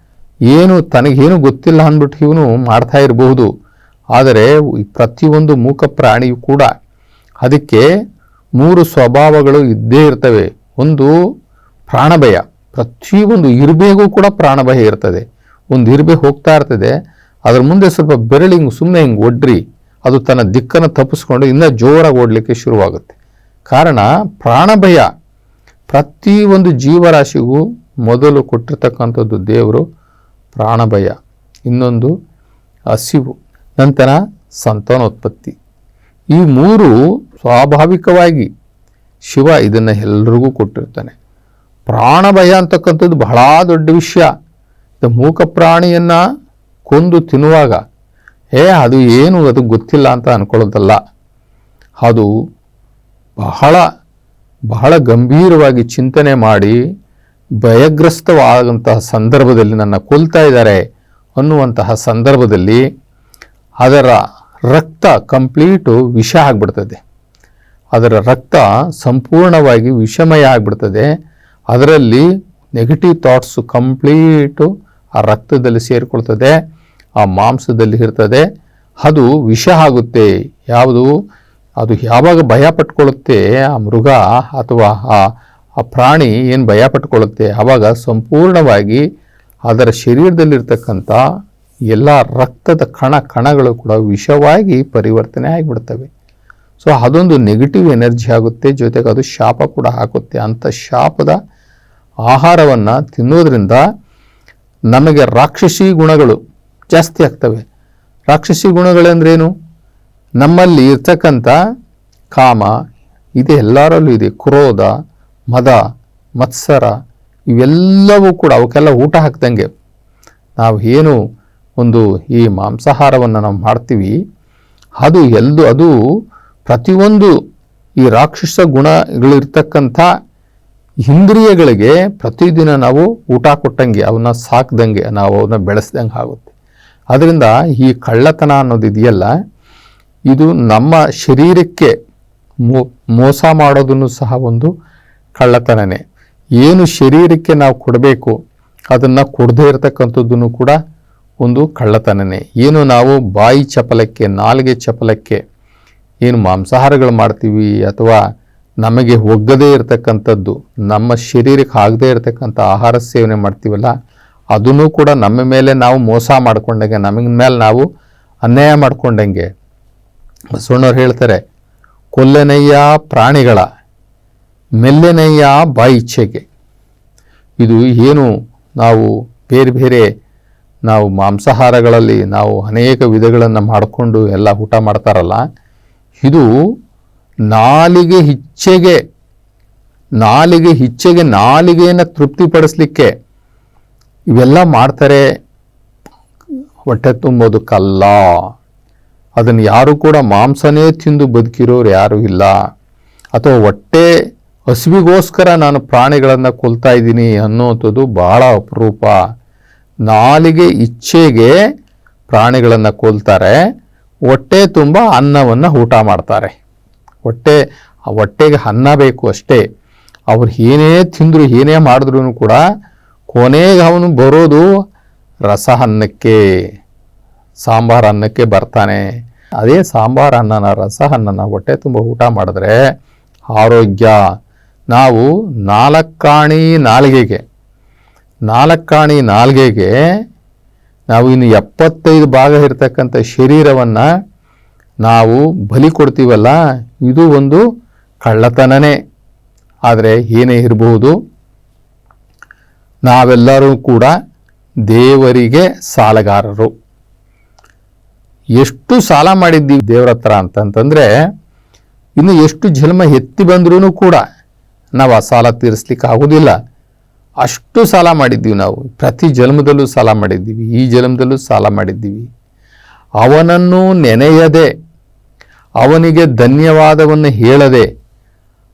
ಏನು ತನಗೇನು ಗೊತ್ತಿಲ್ಲ ಅಂದ್ಬಿಟ್ಟು ಇವನು ಮಾಡ್ತಾ ಇರಬಹುದು, ಆದರೆ ಪ್ರತಿಯೊಂದು ಮೂಕ ಪ್ರಾಣಿಯೂ ಕೂಡ ಅದಕ್ಕೆ 3 ಸ್ವಭಾವಗಳು ಇದ್ದೇ ಇರ್ತವೆ. ಒಂದು ಪ್ರಾಣಭಯ, ಪ್ರತಿಯೊಂದು ಇರುಬೆಗೂ ಕೂಡ ಪ್ರಾಣಭಯ ಇರ್ತದೆ. ಒಂದು ಇರುಬೆ ಹೋಗ್ತಾ ಇರ್ತದೆ, ಅದರ ಮುಂದೆ ಸ್ವಲ್ಪ ಬೆರಳಿಂಗ್ ಸುಮ್ಮನೆ ಹಿಂಗೆ ಒಡ್ರಿ, ಅದು ತನ್ನ ದಿಕ್ಕನ್ನು ತಪ್ಪಿಸ್ಕೊಂಡು ಇನ್ನೂ ಜೋರಾಗಿ ಓಡಲಿಕ್ಕೆ ಶುರುವಾಗುತ್ತೆ. ಕಾರಣ ಪ್ರಾಣಭಯ. ಪ್ರತಿಯೊಂದು ಜೀವರಾಶಿಗೂ ಮೊದಲು ಕೊಟ್ಟಿರ್ತಕ್ಕಂಥದ್ದು ದೇವರು ಪ್ರಾಣಭಯ, ಇನ್ನೊಂದು ಹಸಿವು, ನಂತರ ಸಂತಾನೋತ್ಪತ್ತಿ. ಈ 3 ಸ್ವಾಭಾವಿಕವಾಗಿ ಶಿವ ಇದನ್ನು ಎಲ್ಲರಿಗೂ ಕೊಟ್ಟಿರ್ತಾನೆ. ಪ್ರಾಣಭಯ ಅಂತಕ್ಕಂಥದ್ದು ಬಹಳ ದೊಡ್ಡ ವಿಷಯ. ಮೂಕ ಪ್ರಾಣಿಯನ್ನು ಕೊಂದು ತಿನ್ನುವಾಗ ಅದು ಏನು ಅದು ಗೊತ್ತಿಲ್ಲ ಅಂತ ಅನ್ಕೊಳ್ಳೋದಲ್ಲ, ಅದು ಬಹಳ ಗಂಭೀರವಾಗಿ ಚಿಂತನೆ ಮಾಡಿ ಭಯಗ್ರಸ್ತವಾದಂತಹ ಸಂದರ್ಭದಲ್ಲಿ ನನ್ನ ಕೊಲ್ತಾ ಇದ್ದಾರೆ ಅನ್ನುವಂತಹ ಸಂದರ್ಭದಲ್ಲಿ ಅದರ ರಕ್ತ ಕಂಪ್ಲೀಟು ವಿಷ ಆಗಿಬಿಡ್ತದೆ. ಅದರ ರಕ್ತ ಸಂಪೂರ್ಣವಾಗಿ ವಿಷಮಯ ಆಗಿಬಿಡ್ತದೆ. ಅದರಲ್ಲಿ ನೆಗೆಟಿವ್ ಥಾಟ್ಸು ಕಂಪ್ಲೀಟು ಆ ರಕ್ತದಲ್ಲಿ ಸೇರಿಕೊಳ್ತದೆ, ಆ ಮಾಂಸದಲ್ಲಿ ಇರ್ತದೆ. ಅದು ವಿಷ ಆಗುತ್ತೆ. ಅದು ಯಾವಾಗ ಭಯ ಪಟ್ಕೊಳ್ಳುತ್ತೆ ಆ ಮೃಗ ಅಥವಾ ಆ ಪ್ರಾಣಿ ಏನು ಭಯ ಪಟ್ಕೊಳ್ಳುತ್ತೆ, ಆವಾಗ ಸಂಪೂರ್ಣವಾಗಿ ಅದರ ಶರೀರದಲ್ಲಿರ್ತಕ್ಕಂಥ ಎಲ್ಲ ರಕ್ತದ ಕಣಗಳು ಕೂಡ ವಿಷವಾಗಿ ಪರಿವರ್ತನೆ ಆಗಿಬಿಡ್ತವೆ. ಸೊ ಅದೊಂದು ನೆಗೆಟಿವ್ ಎನರ್ಜಿ ಆಗುತ್ತೆ, ಜೊತೆಗೆ ಅದು ಶಾಪ ಕೂಡ ಹಾಕುತ್ತೆ. ಅಂಥ ಶಾಪದ ಆಹಾರವನ್ನು ತಿನ್ನೋದ್ರಿಂದ ನಮಗೆ ರಾಕ್ಷಸಿ ಗುಣಗಳು ಜಾಸ್ತಿ ಆಗ್ತವೆ. ರಾಕ್ಷಸಿ ಗುಣಗಳಂದ್ರೇನು? ನಮ್ಮಲ್ಲಿ ಇರ್ತಕ್ಕಂಥ ಕಾಮ ಇದೆ, ಎಲ್ಲರಲ್ಲೂ ಇದೆ. ಕ್ರೋಧ, ಮದ, ಮತ್ಸರ ಇವೆಲ್ಲವೂ ಕೂಡ ಅವಕ್ಕೆಲ್ಲ ಊಟ ಹಾಕ್ದಂಗೆ ನಾವು ಏನು ಒಂದು ಈ ಮಾಂಸಾಹಾರವನ್ನು ನಾವು ಮಾಡ್ತೀವಿ, ಅದು ಪ್ರತಿಯೊಂದು ಈ ರಾಕ್ಷಸ ಗುಣಗಳಿರ್ತಕ್ಕಂಥ ಇಂದ್ರಿಯಗಳಿಗೆ ಪ್ರತಿದಿನ ನಾವು ಊಟ ಕೊಟ್ಟಂಗೆ, ಅವನ್ನ ಸಾಕ್ದಂಗೆ, ನಾವು ಅವನ್ನ ಬೆಳೆಸ್ದಂಗೆ ಆಗುತ್ತೆ. ಅದರಿಂದ ಈ ಕಳ್ಳತನ ಅನ್ನೋದಿದೆಯಲ್ಲ, ಇದು ನಮ್ಮ ಶರೀರಕ್ಕೆ ಮೋಸ ಮಾಡೋದನ್ನು ಸಹ ಒಂದು ಕಳ್ಳತನನೇ. ಏನು ಶರೀರಕ್ಕೆ ನಾವು ಕೊಡಬೇಕು ಅದನ್ನು ಕೊಡದೇ ಇರತಕ್ಕಂಥದ್ದನ್ನು ಕೂಡ ಒಂದು ಕಳ್ಳತನನೇ. ಏನು ನಾವು ಬಾಯಿ ಚಪಲಕ್ಕೆ, ನಾಲಿಗೆ ಚಪಲಕ್ಕೆ ಏನು ಮಾಂಸಾಹಾರಗಳು ಮಾಡ್ತೀವಿ, ಅಥವಾ ನಮಗೆ ಒಗ್ಗದೇ ಇರತಕ್ಕಂಥದ್ದು, ನಮ್ಮ ಶರೀರಕ್ಕೆ ಆಗದೇ ಇರತಕ್ಕಂಥ ಆಹಾರ ಸೇವನೆ ಮಾಡ್ತೀವಲ್ಲ, ಅದನ್ನು ಕೂಡ ನಮ್ಮ ಮೇಲೆ ನಾವು ಮೋಸ ಮಾಡ್ಕೊಂಡಂಗೆ, ನಮಗೆ ಮೇಲೆ ನಾವು ಅನ್ಯಾಯ ಮಾಡ್ಕೊಂಡಂಗೆ. ಬಸವಣ್ಣವ್ರು ಹೇಳ್ತಾರೆ, ಕೊಲ್ಲೆನಯ್ಯ ಪ್ರಾಣಿಗಳ ಮೆಲ್ಲೆನಯ್ಯ ಬಾಯಿಚ್ಛೆಗೆ. ಇದು ಏನು ನಾವು ಬೇರೆ ನಾವು ಮಾಂಸಾಹಾರಗಳಲ್ಲಿ ನಾವು ಅನೇಕ ವಿಧಗಳನ್ನು ಮಾಡಿಕೊಂಡು ಎಲ್ಲ ಊಟ ಮಾಡ್ತಾರಲ್ಲ, ಇದು ನಾಲಿಗೆ ಇಚ್ಛೆಗೆ ನಾಲಿಗೆಯನ್ನು ತೃಪ್ತಿಪಡಿಸ್ಲಿಕ್ಕೆ ಇವೆಲ್ಲ ಮಾಡ್ತಾರೆ. ಹೊಟ್ಟೆ ತುಂಬೋದಕ್ಕಲ್ಲ, ಅದನ್ನು ಯಾರು ಕೂಡ ಮಾಂಸನೇ ತಿಂದು ಬದುಕಿರೋರು ಯಾರೂ ಇಲ್ಲ. ಅಥವಾ ಹೊಟ್ಟೆ ಹಸಿವಿಗೋಸ್ಕರ ನಾನು ಪ್ರಾಣಿಗಳನ್ನು ಕೊಲ್ತಾ ಇದ್ದೀನಿ ಅನ್ನೋಂಥದ್ದು ಬಹಳ ಅಪರೂಪ. ನಾಲಿಗೆ ಇಚ್ಛೆಗೆ ಪ್ರಾಣಿಗಳನ್ನು ಕೊಲ್ತಾರೆ, ಹೊಟ್ಟೆ ತುಂಬ ಅನ್ನವನ್ನು ಊಟ ಮಾಡ್ತಾರೆ. ಹೊಟ್ಟೆಗೆ ಅನ್ನ ಬೇಕು ಅಷ್ಟೇ. ಅವ್ರು ಏನೇ ತಿಂದರು ಏನೇ ಮಾಡಿದ್ರೂ ಕೂಡ ಕೊನೆಗೆ ಅವನು ಬರೋದು ರಸ ಅನ್ನಕ್ಕೆ, ಸಾಂಬಾರು ಅನ್ನಕ್ಕೆ ಬರ್ತಾನೆ. ಅದೇ ಸಾಂಬಾರು ಅನ್ನನ, ರಸ ಅನ್ನನ ಹೊಟ್ಟೆ ತುಂಬ ಊಟ ಮಾಡಿದ್ರೆ ಆರೋಗ್ಯ. ನಾವು ನಾಲ್ಕಾಣಿ ನಾಲ್ಗೆಗೆ ನಾವು ಇನ್ನು 75 ಭಾಗ ಇರತಕ್ಕಂಥ ಶರೀರವನ್ನು ನಾವು ಬಲಿ ಕೊಡ್ತೀವಲ್ಲ, ಇದು ಒಂದು ಕಳ್ಳತನನೇ. ಆದರೆ ಏನೇ ಇರಬಹುದು, ನಾವೆಲ್ಲರೂ ಕೂಡ ದೇವರಿಗೆ ಸಾಲಗಾರರು. ಎಷ್ಟು ಸಾಲ ಮಾಡಿದ್ದೀವಿ ದೇವರ ಹತ್ರ ಅಂತಂತಂದರೆ, ಇನ್ನು ಎಷ್ಟು ಜನ್ಮ ಎತ್ತಿ ಬಂದ್ರೂ ಕೂಡ ನಾವು ಆ ಸಾಲ ತೀರಿಸ್ಲಿಕ್ಕೆ ಆಗೋದಿಲ್ಲ. ಅಷ್ಟು ಸಾಲ ಮಾಡಿದ್ದೀವಿ ನಾವು. ಪ್ರತಿ ಜನ್ಮದಲ್ಲೂ ಸಾಲ ಮಾಡಿದ್ದೀವಿ, ಈ ಜನ್ಮದಲ್ಲೂ ಸಾಲ ಮಾಡಿದ್ದೀವಿ. ಅವನನ್ನು ನೆನೆಯದೆ, ಅವನಿಗೆ ಧನ್ಯವಾದವನ್ನು ಹೇಳದೆ,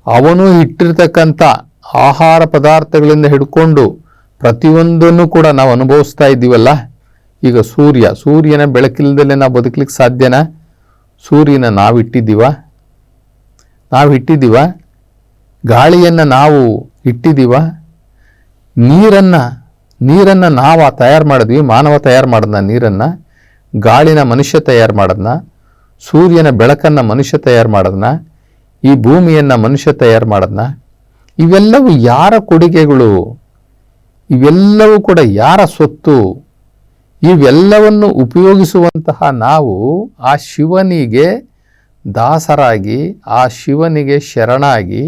ಅವನು ಇಟ್ಟಿರ್ತಕ್ಕಂಥ ಆಹಾರ ಪದಾರ್ಥಗಳಿಂದ ಹಿಡ್ಕೊಂಡು ಪ್ರತಿಯೊಂದನ್ನು ಕೂಡ ನಾವು ಅನುಭವಿಸ್ತಾ ಇದ್ದೀವಲ್ಲ. ಈಗ ಸೂರ್ಯನ ಬೆಳಕಿಲ್ಲದಲ್ಲೇ ನಾವು ಬದುಕಲಿಕ್ಕೆ ಸಾಧ್ಯನಾ? ಸೂರ್ಯನ ನಾವು ಇಟ್ಟಿದ್ದೀವ? ಗಾಳಿಯನ್ನು ನಾವು ಇಟ್ಟಿದ್ದೀವ? ನೀರನ್ನು ನಾವು ತಯಾರು ಮಾಡಿದ್ವಿ. ಮಾನವ ತಯಾರು ಮಾಡಿದ್ನ ನೀರನ್ನು? ಗಾಳಿನ ಮನುಷ್ಯ ತಯಾರು ಮಾಡಿದ್ನ? ಸೂರ್ಯನ ಬೆಳಕನ್ನು ಮನುಷ್ಯ ತಯಾರು ಮಾಡಿದ್ನ? ಈ ಭೂಮಿಯನ್ನು ಮನುಷ್ಯ ತಯಾರು ಮಾಡಿದ್ನ? ಇವೆಲ್ಲವೂ ಯಾರ ಕೊಡುಗೆಗಳು? ಇವೆಲ್ಲವೂ ಕೂಡ ಯಾರ ಸೊತ್ತು? ಇವೆಲ್ಲವನ್ನು ಉಪಯೋಗಿಸುವಂತಹ ನಾವು ಆ ಶಿವನಿಗೆ ದಾಸರಾಗಿ, ಆ ಶಿವನಿಗೆ ಶರಣಾಗಿ,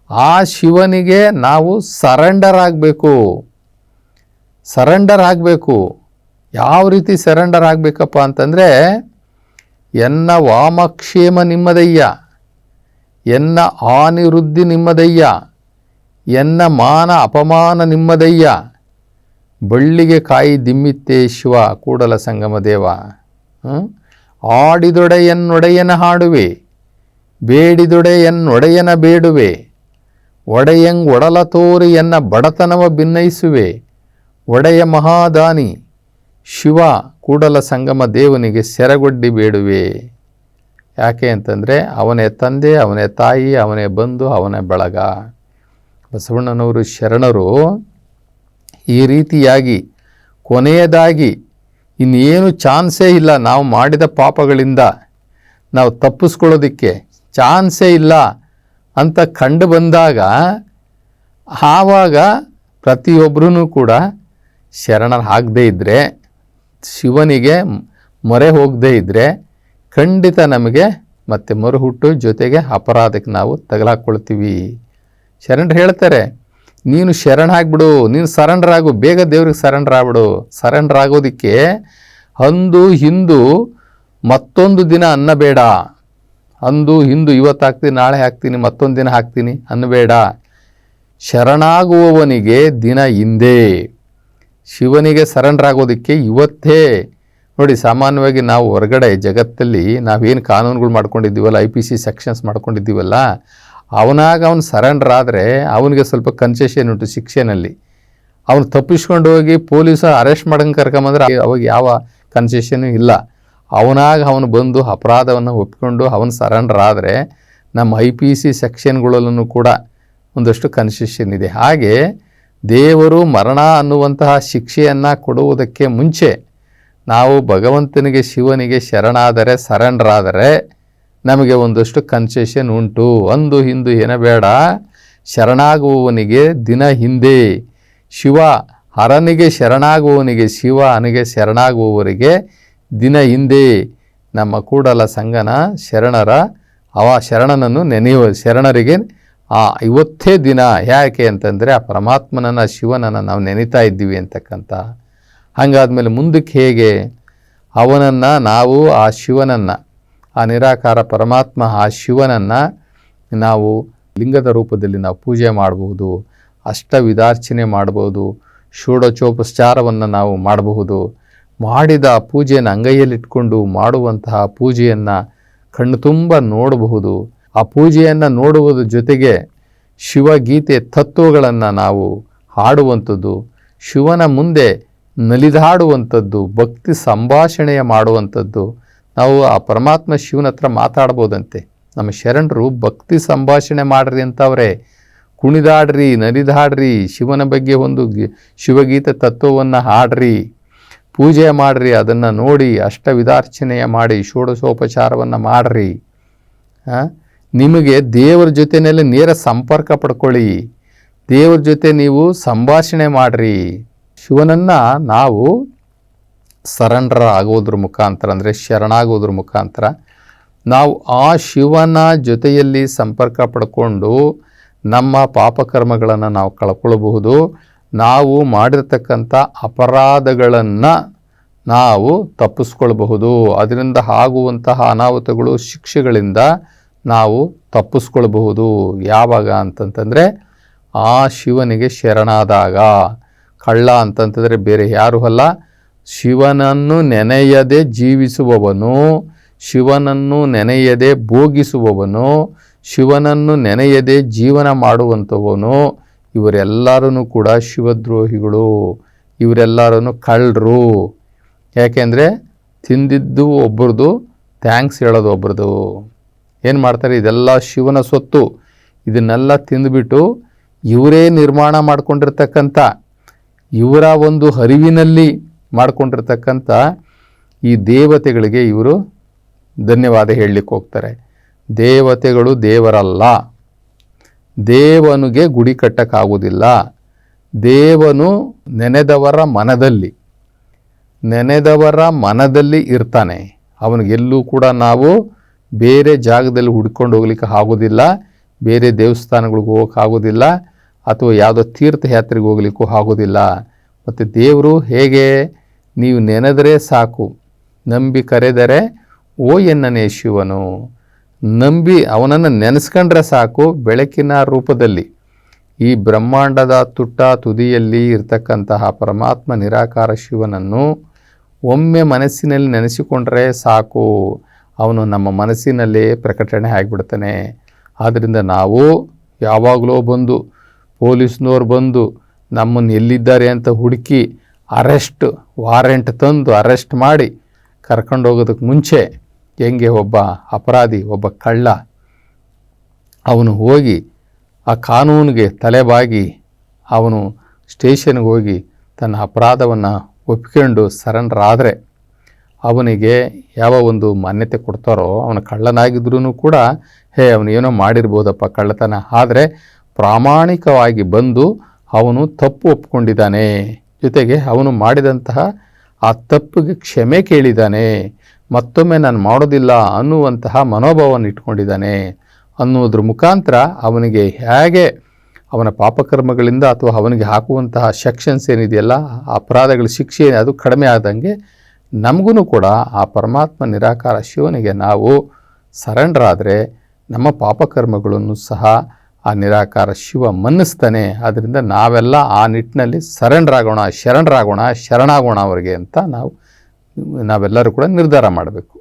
ಆ ಶಿವನಿಗೆ ನಾವು ಸರೆಂಡರ್ ಆಗಬೇಕು. ಯಾವ ರೀತಿ ಸರೆಂಡರ್ ಆಗಬೇಕಪ್ಪ ಅಂತಂದರೆ, ಎನ್ನ ವಾಮಕ್ಷೇಮ ನಿಮ್ಮದಯ್ಯ, ಎನ್ನ ಆನಿವೃದ್ಧಿ ನಿಮ್ಮದಯ್ಯ, ಎನ್ನ ಮಾನ ಅಪಮಾನ ನಿಮ್ಮದಯ್ಯ, ಬಳ್ಳಿಗೆ ಕಾಯಿ ದಿಮ್ಮಿತ್ತೇ ಶಿವ ಕೂಡಲ ಸಂಗಮ ದೇವ. ಆಡಿದೊಡೆಯನ್ನೊಡೆಯನ ಹಾಡುವೆ, ಬೇಡಿದೊಡೆಯನ್ನೊಡೆಯನ ಬೇಡುವೆ, ಒಡೆಯಂಗ್ ಒಡಲ ತೋರಿ ಎನ್ನ ಬಡತನವ ಭಿನ್ನಯಿಸುವೆ, ಒಡೆಯ ಮಹಾದಾನಿ ಶಿವ ಕೂಡಲ ಸಂಗಮ ದೇವನಿಗೆ ಸೆರಗೊಡ್ಡಿ ಬೇಡುವೆ. ಯಾಕೆ ಅಂತಂದರೆ ಅವನೇ ತಂದೆ, ಅವನೇ ತಾಯಿ, ಅವನೇ ಬಂಧು, ಅವನೇ ಬಳಗ. ಬಸವಣ್ಣನವರು ಶರಣರು ಈ ರೀತಿಯಾಗಿ ಕೊನೆಯದಾಗಿ ಇನ್ನೇನು ಚಾನ್ಸೇ ಇಲ್ಲ, ನಾವು ಮಾಡಿದ ಪಾಪಗಳಿಂದ ನಾವು ತಪ್ಪಿಸ್ಕೊಳ್ಳೋದಕ್ಕೆ ಚಾನ್ಸೇ ಇಲ್ಲ ಅಂತ ಕಂಡು ಬಂದಾಗ, ಆವಾಗ ಪ್ರತಿಯೊಬ್ಬರೂ ಕೂಡ ಶರಣರಾಗದೇ ಇದ್ದರೆ, ಶಿವನಿಗೆ ಮೊರೆ ಹೋಗದೇ ಇದ್ದರೆ ಖಂಡಿತ ನಮಗೆ ಮತ್ತೆ ಮರುಹುಟ್ಟು ಜೊತೆಗೆ ಅಪರಾಧಕ್ಕೆ ನಾವು ತಗಲಾಕೊಳ್ತೀವಿ. ಶರಣರು ಹೇಳ್ತಾರೆ, ನೀನು ಶರಣಾಗ್ಬಿಡು, ನೀನು ಸರೆಂಡರ್ ಆಗು, ಬೇಗ ದೇವ್ರಿಗೆ ಸರೆಂಡರ್ ಆಗ್ಬಿಡು. ಸರೆಂಡರ್ ಆಗೋದಕ್ಕೆ ಅಂದು ಹಿಂದು ಮತ್ತೊಂದು ದಿನ ಅನ್ನಬೇಡ. ಅಂದು ಹಿಂದು ಇವತ್ತು ಹಾಕ್ತೀನಿ, ನಾಳೆ ಹಾಕ್ತೀನಿ, ಮತ್ತೊಂದು ದಿನ ಹಾಕ್ತೀನಿ ಅನ್ನಬೇಡ. ಶರಣಾಗುವವನಿಗೆ ದಿನ ಹಿಂದೆ. ಶಿವನಿಗೆ ಸರೆಂಡರ್ ಆಗೋದಕ್ಕೆ ಇವತ್ತೇ. ನೋಡಿ, ಸಾಮಾನ್ಯವಾಗಿ ನಾವು ಹೊರಗಡೆ ಜಗತ್ತಲ್ಲಿ ನಾವೇನು ಕಾನೂನುಗಳು ಮಾಡ್ಕೊಂಡಿದ್ದೀವಲ್ಲ, IPC ಸೆಕ್ಷನ್ಸ್ ಮಾಡ್ಕೊಂಡಿದ್ದೀವಲ್ಲ, ಅವನು ಸರೆಂಡರ್ ಆದರೆ ಅವನಿಗೆ ಸ್ವಲ್ಪ ಕನ್ಸೆಷನ್ ಉಂಟು ಶಿಕ್ಷೆನಲ್ಲಿ. ಅವನು ತಪ್ಪಿಸ್ಕೊಂಡು ಹೋಗಿ ಪೊಲೀಸ ಅರೆಸ್ಟ್ ಮಾಡಂಗೆ ಕರ್ಕೊಂಬಂದ್ರೆ ಅವಾಗ ಯಾವ ಕನ್ಸೆಷನ್ನು ಇಲ್ಲ. ಅವನು ಬಂದು ಅಪರಾಧವನ್ನು ಒಪ್ಪಿಕೊಂಡು ಅವನು ಸರೆಂಡರ್ ಆದರೆ ನಮ್ಮ IPC ಸೆಕ್ಷನ್ಗಳಲ್ಲೂ ಕೂಡ ಒಂದಷ್ಟು ಕನ್ಸೆಷನ್ ಇದೆ. ಹಾಗೆ ದೇವರು ಮರಣ ಅನ್ನುವಂತಹ ಶಿಕ್ಷೆಯನ್ನು ಕೊಡುವುದಕ್ಕೆ ಮುಂಚೆ ನಾವು ಭಗವಂತನಿಗೆ, ಶಿವನಿಗೆ ಶರಣಾದರೆ, ಸರೆಂಡರ್ ಆದರೆ ನಮಗೆ ಒಂದಷ್ಟು ಕನ್ಸೆಷನ್ ಉಂಟು. ಅಂದು ಹಿಂದು ಏನಬೇಡ, ಶರಣಾಗುವವನಿಗೆ ದಿನ ಹಿಂದೆ. ಶಿವ ಹರನಿಗೆ ಶರಣಾಗುವವನಿಗೆ, ಶಿವನಿಗೆ ಶರಣಾಗುವವರಿಗೆ ದಿನ ಹಿಂದೆ. ನಮ್ಮ ಕೂಡಲ ಸಂಗನ ಶರಣನನ್ನು ನೆನೆಯುವ ಶರಣರಿಗೆ ಇವತ್ತೇ ದಿನ. ಯಾಕೆ ಅಂತಂದರೆ ಆ ಪರಮಾತ್ಮನನ್ನು, ಶಿವನನ್ನು ನಾವು ನೆನೀತಾ ಇದ್ದೀವಿ ಅಂತಕ್ಕಂಥ. ಹಾಗಾದ್ಮೇಲೆ ಮುಂದಕ್ಕೆ ಹೇಗೆ ಅವನನ್ನು ನಾವು, ಆ ಶಿವನನ್ನು, ಆ ನಿರಾಕಾರ ಪರಮಾತ್ಮ, ಆ ಶಿವನನ್ನು ನಾವು ಲಿಂಗದ ರೂಪದಲ್ಲಿ ನಾವು ಪೂಜೆ ಮಾಡಬಹುದು, ಅಷ್ಟವಿಧಾರ್ಚನೆ ಮಾಡಬಹುದು, ಷೋಡಚೋಪಚಾರವನ್ನು ನಾವು ಮಾಡಬಹುದು. ಮಾಡಿದ ಪೂಜೆಯನ್ನು ಅಂಗೈಯಲ್ಲಿಟ್ಕೊಂಡು ಮಾಡುವಂತಹ ಪೂಜೆಯನ್ನು ಕಣ್ಣು ತುಂಬ ನೋಡಬಹುದು. ಆ ಪೂಜೆಯನ್ನು ನೋಡುವುದರ ಜೊತೆಗೆ ಶಿವಗೀತೆ ತತ್ವಗಳನ್ನು ನಾವು ಹಾಡುವಂಥದ್ದು, ಶಿವನ ಮುಂದೆ ನಲಿದಾಡುವಂಥದ್ದು, ಭಕ್ತಿ ಸಂಭಾಷಣೆಯ ಮಾಡುವಂಥದ್ದು. ನಾವು ಆ ಪರಮಾತ್ಮ ಶಿವನ ಹತ್ರ ಮಾತಾಡ್ಬೋದಂತೆ. ನಮ್ಮ ಶರಣರು ಭಕ್ತಿ ಸಂಭಾಷಣೆ ಮಾಡ್ರಿ ಅಂತವ್ರೆ. ಕುಣಿದಾಡ್ರಿ, ನಲಿದಾಡ್ರಿ, ಶಿವನ ಬಗ್ಗೆ ಒಂದು ಶಿವಗೀತೆ ತತ್ವವನ್ನು ಹಾಡ್ರಿ, ಪೂಜೆ ಮಾಡಿರಿ, ಅದನ್ನು ನೋಡಿ ಅಷ್ಟವಿಧಾರ್ಚನೆಯ ಮಾಡಿ ಷೋಡಶೋಪಚಾರವನ್ನು ಮಾಡಿರಿ. ನಿಮಗೆ ದೇವರ ಜೊತೆಯಲ್ಲಿ ನೇರ ಸಂಪರ್ಕ ಪಡ್ಕೊಳ್ಳಿ, ದೇವರ ಜೊತೆ ನೀವು ಸಂಭಾಷಣೆ ಮಾಡಿರಿ. ಶಿವನನ್ನು ನಾವು ಸರೆಂಡರ್ ಆಗೋದ್ರ ಮುಖಾಂತರ, ಅಂದರೆ ಶರಣಾಗೋದ್ರ ಮುಖಾಂತರ ನಾವು ಆ ಶಿವನ ಜೊತೆಯಲ್ಲಿ ಸಂಪರ್ಕ ಪಡ್ಕೊಂಡು ನಮ್ಮ ಪಾಪಕರ್ಮಗಳನ್ನು ನಾವು ಕಳ್ಕೊಳ್ಬಹುದು. ನಾವು ಮಾಡಿರ್ತಕ್ಕಂಥ ಅಪರಾಧಗಳನ್ನು ನಾವು ತಪ್ಪಿಸ್ಕೊಳ್ಬಹುದು. ಅದರಿಂದ ಆಗುವಂತಹ ಅನಾಹುತಗಳು, ಶಿಕ್ಷೆಗಳಿಂದ ನಾವು ತಪ್ಪಿಸ್ಕೊಳ್ಬಹುದು. ಯಾವಾಗ ಅಂತಂತಂದರೆ ಆ ಶಿವನಿಗೆ ಶರಣಾದಾಗ. ಕಳ್ಳ ಅಂತಂತಂದರೆ ಬೇರೆ ಯಾರೂ ಅಲ್ಲ, ಶಿವನನ್ನು ನೆನೆಯದೆ ಜೀವಿಸುವವನು, ಶಿವನನ್ನು ನೆನೆಯದೆ ಭೋಗಿಸುವವನು, ಶಿವನನ್ನು ನೆನೆಯದೆ ಜೀವನ ಮಾಡುವಂಥವನು. ಇವರೆಲ್ಲರೂ ಕೂಡ ಶಿವದ್ರೋಹಿಗಳು, ಇವರೆಲ್ಲರೂ ಕಳ್ಳರು. ಯಾಕೆಂದರೆ ತಿಂದಿದ್ದು ಒಬ್ಬರದು, ಥ್ಯಾಂಕ್ಸ್ ಹೇಳೋದು ಒಬ್ಬರದು. ಏನು ಮಾಡ್ತಾರೆ, ಇದೆಲ್ಲ ಶಿವನ ಸೊತ್ತು, ಇದನ್ನೆಲ್ಲ ತಿಂದುಬಿಟ್ಟು ಇವರೇ ನಿರ್ಮಾಣ ಮಾಡಿಕೊಂಡಿರ್ತಕ್ಕಂಥ, ಇವರ ಒಂದು ಅರಿವಿನಲ್ಲಿ ಮಾಡಿಕೊಂಡಿರ್ತಕ್ಕಂಥ ಈ ದೇವತೆಗಳಿಗೆ ಇವರು ಧನ್ಯವಾದ ಹೇಳಲಿಕ್ಕೆ ಹೋಗ್ತಾರೆ. ದೇವತೆಗಳು ದೇವರಲ್ಲ, ದೇವನಿಗೆ ಗುಡಿ ಕಟ್ಟಕ್ಕಾಗೋದಿಲ್ಲ. ದೇವನು ನೆನೆದವರ ಮನದಲ್ಲಿ ಇರ್ತಾನೆ. ಅವನಿಗೆಲ್ಲೂ ಕೂಡ ನಾವು ಬೇರೆ ಜಾಗದಲ್ಲಿ ಹುಡ್ಕೊಂಡು ಹೋಗ್ಲಿಕ್ಕೆ ಆಗೋದಿಲ್ಲ, ಬೇರೆ ದೇವಸ್ಥಾನಗಳಿಗೆ ಹೋಗೋಕ್ಕಾಗೋದಿಲ್ಲ, ಅಥವಾ ಯಾವುದೋ ತೀರ್ಥಯಾತ್ರೆಗೆ ಹೋಗ್ಲಿಕ್ಕೂ ಆಗೋದಿಲ್ಲ. ಮತ್ತು ದೇವರು ಹೇಗೆ, ನೀವು ನೆನೆದರೆ ಸಾಕು, ನಂಬಿ ಕರೆದರೆ ಓ ಎನ್ನನೇ ಶಿವನು. ನಂಬಿ ಅವನನ್ನು ನೆನೆಸ್ಕೊಂಡ್ರೆ ಸಾಕು, ಬೆಳಕಿನ ರೂಪದಲ್ಲಿ ಈ ಬ್ರಹ್ಮಾಂಡದ ತುದಿಯಲ್ಲಿ ಇರ್ತಕ್ಕಂತಹ ಪರಮಾತ್ಮ ನಿರಾಕಾರ ಶಿವನನ್ನು ಒಮ್ಮೆ ಮನಸ್ಸಿನಲ್ಲಿ ನೆನೆಸಿಕೊಂಡ್ರೆ ಸಾಕು, ಅವನು ನಮ್ಮ ಮನಸ್ಸಿನಲ್ಲೇ ಪ್ರಕಟಣೆ ಆಗಿಬಿಡ್ತಾನೆ. ಆದ್ದರಿಂದ ನಾವು ಯಾವಾಗಲೂ ಬಂದು ಪೊಲೀಸ್ನವ್ರು ಬಂದು ನಮ್ಮನ್ನು ಎಲ್ಲಿದ್ದಾರೆ ಅಂತ ಹುಡುಕಿ ವಾರೆಂಟ್ ತಂದು ಅರೆಸ್ಟ್ ಮಾಡಿ ಕರ್ಕೊಂಡೋಗೋದಕ್ಕೆ ಮುಂಚೆ ಹೆಂಗೆ ಒಬ್ಬ ಅಪರಾಧಿ, ಒಬ್ಬ ಕಳ್ಳ, ಅವನು ಹೋಗಿ ಆ ಕಾನೂನಿಗೆ ತಲೆಬಾಗಿ ಅವನು ಸ್ಟೇಷನ್ಗೆ ಹೋಗಿ ತನ್ನ ಅಪರಾಧವನ್ನು ಒಪ್ಕೊಂಡು ಸರೆಂಡರ್ ಆದರೆ ಅವನಿಗೆ ಯಾವ ಒಂದು ಮಾನ್ಯತೆ ಕೊಡ್ತಾರೋ, ಅವನ ಕಳ್ಳನಾಗಿದ್ರೂ ಕೂಡ ಅವನು ಏನೋ ಮಾಡಿರ್ಬೋದಪ್ಪ ಕಳ್ಳತನ, ಆದರೆ ಪ್ರಾಮಾಣಿಕವಾಗಿ ಬಂದು ಅವನು ತಪ್ಪು ಒಪ್ಕೊಂಡಿದ್ದಾನೆ, ಜೊತೆಗೆ ಅವನು ಮಾಡಿದಂತಹ ಆ ತಪ್ಪಿಗೆ ಕ್ಷಮೆ ಕೇಳಿದ್ದಾನೆ, ಮತ್ತೊಮ್ಮೆ ನಾನು ಮಾಡೋದಿಲ್ಲ ಅನ್ನುವಂತಹ ಮನೋಭಾವವನ್ನು ಇಟ್ಕೊಂಡಿದ್ದಾನೆ ಅನ್ನೋದ್ರ ಮುಖಾಂತರ ಅವನಿಗೆ ಹೇಗೆ ಅವನ ಪಾಪಕರ್ಮಗಳಿಂದ ಅಥವಾ ಅವನಿಗೆ ಹಾಕುವಂತಹ ಸೆಕ್ಷನ್ಸ್ ಏನಿದೆಯಲ್ಲ, ಅಪರಾಧಗಳ ಶಿಕ್ಷೆ ಅದು ಕಡಿಮೆ ಆದಂಗೆ ನಮಗೂ ಕೂಡ ಆ ಪರಮಾತ್ಮ ನಿರಾಕಾರ ಶಿವನಿಗೆ ನಾವು ಸರೆಂಡರ್ ಆದರೆ ನಮ್ಮ ಪಾಪಕರ್ಮಗಳನ್ನು ಸಹ ಆ ನಿರಾಕಾರ ಶಿವ ಮನ್ನಿಸ್ತಾನೆ. ಆದ್ದರಿಂದ ನಾವೆಲ್ಲ ಆ ನಿಟ್ಟಿನಲ್ಲಿ ಸರೆಂಡರ್ ಆಗೋಣ, ಶರಣಾಗೋಣ ಅವರಿಗೆ ಅಂತ ನಾವೆಲ್ಲರೂ ಕೂಡ ನಿರ್ಧಾರ ಮಾಡಬೇಕು.